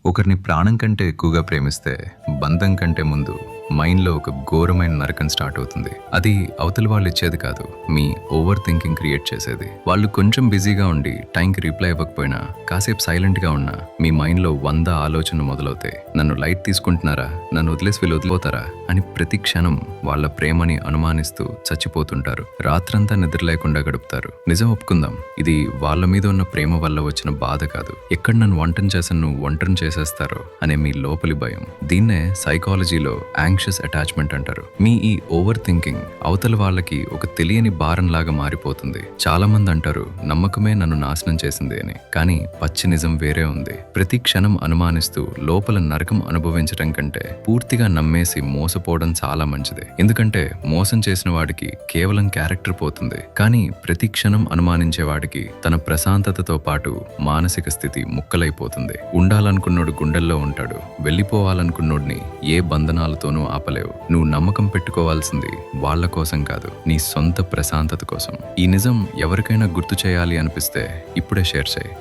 ఒకరిని ప్రాణం కంటే ఎక్కువగా ప్రేమిస్తే బంధం కంటే ముందు మైండ్లో ఒక ఘోరమైన నరకం స్టార్ట్ అవుతుంది. అది అవతల వాళ్ళు ఇచ్చేది కాదు, మీ ఓవర్ థింకింగ్ క్రియేట్ చేసేది. వాళ్ళు కొంచెం బిజీగా ఉండి టైంకి రిప్లై ఇవ్వకపోయినా, కాసేపు సైలెంట్గా ఉన్నా మీ మైండ్లో 100 ఆలోచనలు మొదలవుతాయి. నన్ను లైట్ తీసుకుంటున్నారా, నన్ను వదిలేసి వీళ్ళు వదిలిపోతారా అని ప్రతి క్షణం వాళ్ళ ప్రేమని అనుమానిస్తూ చచ్చిపోతుంటారు. రాత్రంతా నిద్ర లేకుండా గడుపుతారు. నిజం ఒప్పుకుందాం, ఇది వాళ్ళ మీద ఉన్న ప్రేమ వల్ల వచ్చిన బాధ కాదు. ఎక్కడ నన్ను వంటను చేసిన నువ్వు వంటను చేసేస్తారో అనే మీ లోపలి భయం. దీన్నే సైకాలజీలో యాంగ్షియస్ అటాచ్మెంట్ అంటారు. మీ ఈ ఓవర్ థింకింగ్ అవతల వాళ్ళకి ఒక తెలియని భారం లాగా మారిపోతుంది. చాలా మంది అంటారు నమ్మకమే నన్ను నాశనం చేసింది అని, కానీ పచ్చి నిజం వేరే ఉంది. ప్రతి క్షణం అనుమానిస్తూ లోపల నరకం అనుభవించడం కంటే పూర్తిగా నమ్మేసి మోసపోవడం చాలా మంచిది. ఎందుకంటే మోసం చేసిన వాడికి కేవలం క్యారెక్టర్ పోతుంది, కానీ ప్రతి క్షణం అనుమానించే వాడికి తన ప్రశాంతతతో పాటు మానసిక స్థితి ముక్కలైపోతుంది. ఉండాలనుకున్నోడు గుండెల్లో ఉంటాడు, వెళ్ళిపోవాలనుకున్నోడిని ఏ బంధనాలతోనూ ఆపలేవు. నువ్వు నమ్మకం పెట్టుకోవాల్సింది వాళ్ళ కోసం కాదు, నీ సొంత ప్రశాంతత కోసం. ఈ నిజం ఎవరికైనా గుర్తు చేయాలి అనిపిస్తే ఇప్పుడే షేర్ చేయి.